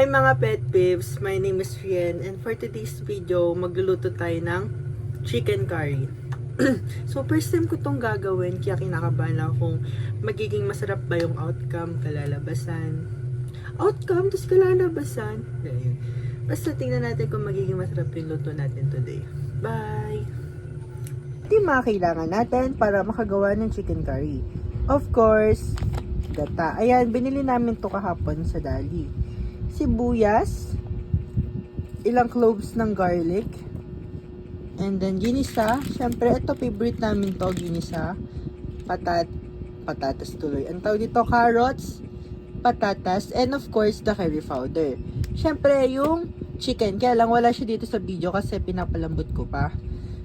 Hi mga pet peeps, my name is Rian and for today's video, magluluto tayo ng chicken curry. So first time ko tong gagawin kaya kinakabahan ako kung magiging masarap ba yung outcome, kalalabasan. Outcome, tapos kalalabasan. Ayun. Basta tingnan natin kung magiging masarap yung luto natin today. Bye! Ito yung mga kailangan natin para makagawa ng chicken curry. Of course, gata. Ayan, binili namin to kahapon sa Dali. Sibuyas, ilang cloves ng garlic, and then ginisa. Syempre, ito favorite namin to, ginisa. Patatas tuloy. Ang tawag dito, carrots, patatas, and of course, the curry powder. Syempre, yung chicken, kaya lang wala siya dito sa video kasi pinapalambot ko pa.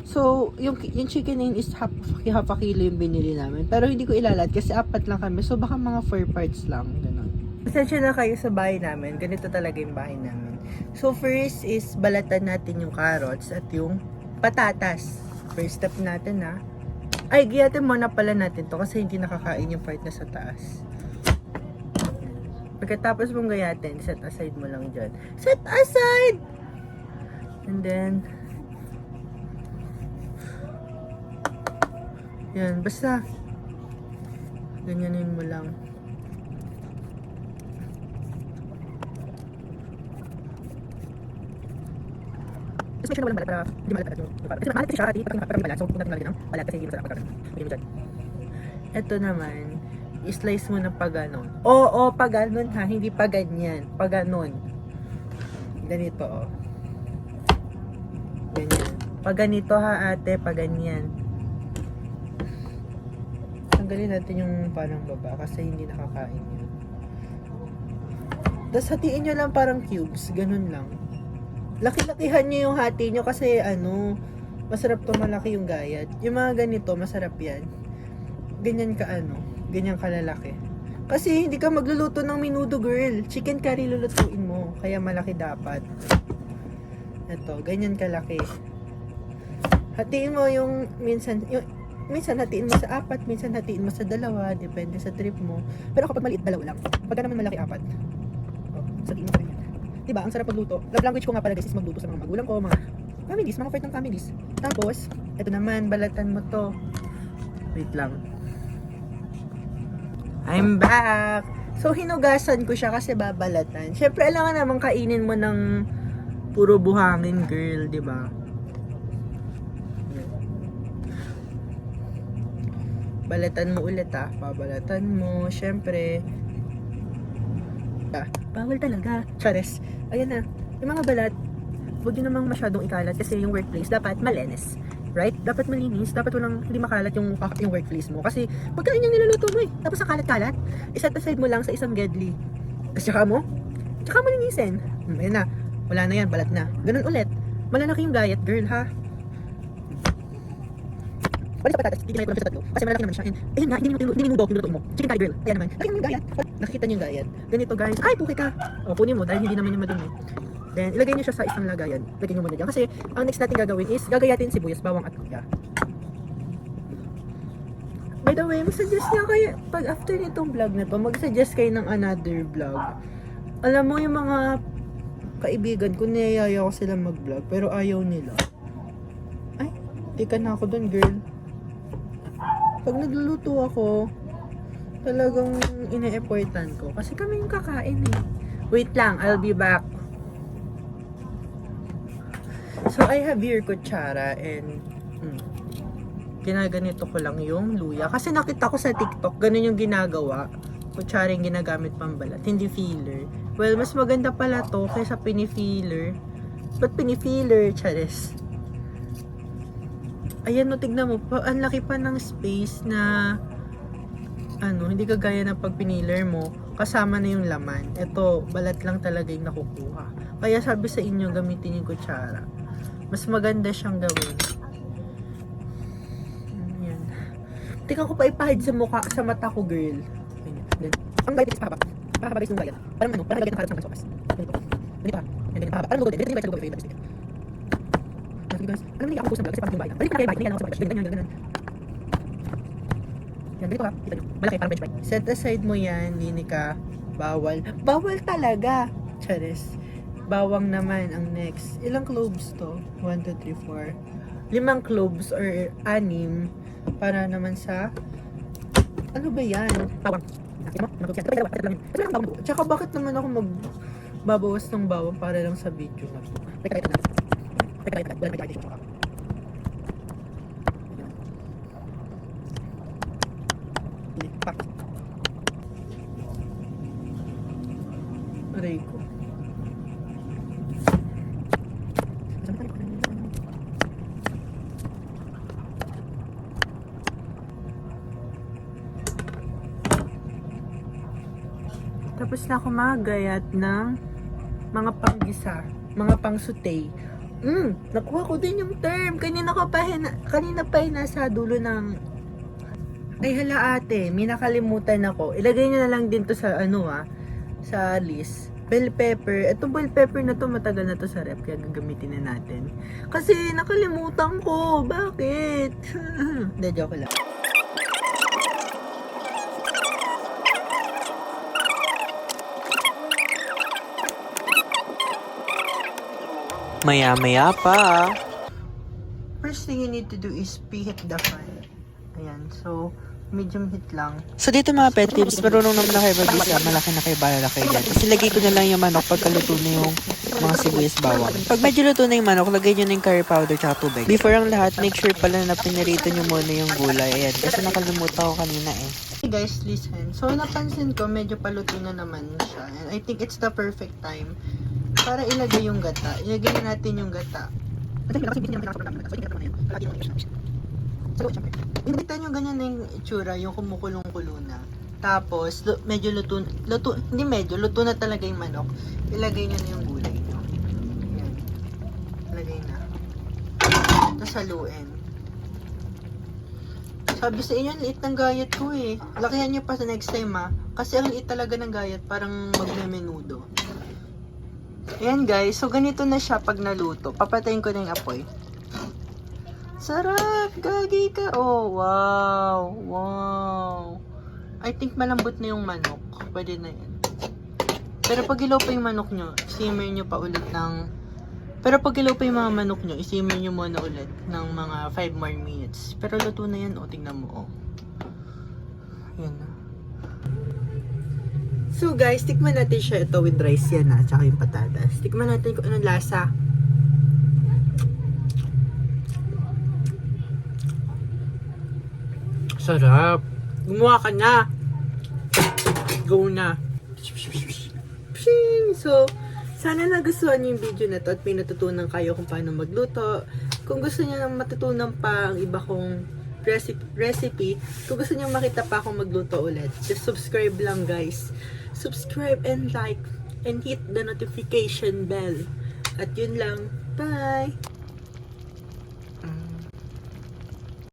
So, yung chicken name is half a kilo yung binili namin. Pero hindi ko ilalat kasi apat lang kami. So, baka mga 4 parts lang. Ganun. Pasensya na kayo sa bahay namin. Ganito talaga yung bahay namin. So, first is balatan natin yung carrots at yung patatas. First step natin na. Ay, giyatin muna pala natin to kasi hindi nakakain yung part na sa taas. Pagkatapos mong gayatin, set aside mo lang dyan. Set aside! And then, yan, basta ganyanin mo lang. Just make sure na walang balat para hindi malat yung para. Kasi malat kasi siya, pag hindi balat, so kung natin lalagyan ng balat kasi hindi masarap pagkakas. Hindi mo dyan. Ito naman, i-slice mo na pag ganon. Oo, pag ganon ha, hindi pag ganyan. Pag ganon. Ganito oh. Ganyan. Pag ganito ha ate, pag ganyan. Tanggalin natin yung parang baba kasi hindi nakakain yun. Tapos hatiin nyo lang parang cubes, ganun lang. Laki-lakihan nyo yung hati nyo kasi masarap to malaki yung gayat. Yung mga ganito, masarap yan. Ganyan ka ganyan kalalaki. Kasi hindi ka magluluto ng minudo girl. Chicken curry lulutuin mo, kaya malaki dapat. Ito, ganyan kalaki. Hatiin mo yung minsan hatiin mo sa 4, minsan hatiin mo sa 2, depende sa trip mo. Pero kapag maliit, 2 lang. Pagka naman malaki, 4. Oh, hatiin mo sa ganyan. Diba, ang sarap magluto. Love language ko nga pala guys is magluto sa mga magulang ko, mga families, mga part ng families. Tapos, ito naman, balatan mo to. Wait lang. I'm back! So, hinugasan ko siya kasi babalatan. Syempre, alam nga naman kainin mo ng puro buhangin, girl, diba? Balatan mo ulit babalatan mo, syempre. Bawal talaga. Chares. Ayan na. Yung mga balat, huwag yun namang masyadong ikalat kasi yung workplace dapat malinis. Right? Dapat malinis. Dapat hindi makalat yung workplace mo. Kasi pagkain yung niluluto mo tapos ang kalat-kalat, iset aside mo lang sa isang gedli. Tapos tsaka mo linisin. Ayan na. Wala na yan. Balat na. Ganun ulit. Malalaki yung gayat, girl, ha? Balik sa patatas, titignan ko lang sa tatlo. Kasi malaki naman siya. And, ayun nga, hindi minudo yung lutuin mo. Chicken curry girl. Ayan naman. Laki yung gayat. Nakikita niyo yung gayat. Ganito guys. Ay, puki ka. O, punin mo dahil hindi naman yung madumi. Then, ilagay niyo siya sa isang lagayan. Lagyan niyo muna dyan. Kasi, ang next natin gagawin is, gagayatin sibuyas, bawang at luya. By the way, mag-suggest niya kayo, pag after nitong vlog na to, mag-suggest kayo ng another vlog. Alam mo, yung mga kaibigan ko, niyayaya ko sila mag-vlog, pero ayaw nila. Ay, tika na ako dun, girl. Pag nagluluto ako, talagang ine-effortan ko. Kasi kami yung kakain Wait lang, I'll be back. So, I have here kutsara and ginaganito ko lang yung luya. Kasi nakita ko sa TikTok, ganun yung ginagawa. Kutsara yung ginagamit pang balat, hindi filler. Well, mas maganda pala to kaysa pinifiller. Ba't pinifiller, chares? Ayan, tignan mo, ang laki pa ng space na hindi kagaya ng pag piniler mo, kasama na yung laman. Ito, balat lang talaga yung nakukuha. Kaya sabi sa inyo, gamitin yung kutsara. Mas maganda siyang gawin. Ayan. Tika ko pa ipahid sa mata ko, girl. Ayan. Ang gayat is pahaba. Pahaba guys yung gayat. Parang parang lagyan ng harap ng sopas. Ganito. Ganito ha. Ganito pahaba. Parang lugo din. Ganito yung gayat sa lugo. Guys, alam niyo ako post ng vlog kasi parang yung bayan. Balik na kayo bayan, hindi ako sa bayan. Ganyan. Yan, ganito Kita nyo. Malaki, parang bench bike. Set aside mo yan, hindi ka bawal. Bawal talaga. Charis. Bawang naman ang next. Ilang cloves to? 1, 2, 3, 4. 5 cloves or 6 para naman sa ano ba yan? Bawang. Tsaka bakit naman ako magbabawas ng bawang para lang sa video na to? Aray ko. Tapos na ako magayat ng mga panggisa, mga pang-sauté. Nakuha ko din yung term. Kanina pa nasa dulo ng... Ay hala ate, may nakalimutan ako. Ilagay niyo na lang din to sa sa list. Bell pepper. Itong bell pepper na to, matagal na to sa rep, kaya gagamitin na natin. Kasi nakalimutan ko. Bakit? Hindi, joke lang. Maya-maya pa. First thing you need to do is preheat the fan. Ayan, so medium heat lang. So dito mga pet tips, marunong naman na kayo mag-isa, malaki na kayo, bahala kayo dyan. Kasi lagay ko na lang yung manok pagkaluto na yung mga sibuyas bawang. Pag medyo luto na yung manok, lagay nyo na yung curry powder tsaka tubig. Before ang lahat, make sure pala na pinarito nyo muna yung gulay. Ayan, kasi nakalimutan ko kanina eh. Hey guys, listen. So napansin ko, medyo paluto na naman siya. And I think it's the perfect time para ilagay yung gata. Ilagay na natin yung gata. Kita nyo ganyan na yung itsura, yung kumukulong-kulo na. Tapos, medyo luto na talaga yung manok. Ilagay nyo na yung gulay nyo. Yan. Ilagay na. Tapos haluin. Sabi sa inyo, liit ng gayat ko eh. Lakihan nyo pa sa next time kasi ang liit talaga ng gayat, parang magmemenudo. Ayan guys, so ganito na siya pag naluto. Papatayin ko na yung apoy. Sarap! Gagi ka! Oh, wow! Wow! I think malambot na yung manok. Pwede na yan. Pero pag ilaw pa yung manok nyo, simmer nyo pa ulit ng... Pero pag ilaw pa yung mga manok nyo, isimmer nyo muna ulit ng mga 5 more minutes. Pero luto na yan, tingnan mo, Yan na. So guys, tikman natin siya ito with rice yan tsaka yung patatas. Tikman natin kung anong lasa. Sarap. Gumawa ka na. Go na. So, sana nagustuhan niyo yung video na to at may natutunan kayo kung paano magluto. Kung gusto niyo nang matutunan pa ang iba kong recipe, kung gusto niyo makita pa akong magluto ulit, just subscribe lang guys. Subscribe and like and hit the notification bell. At yun lang. Bye!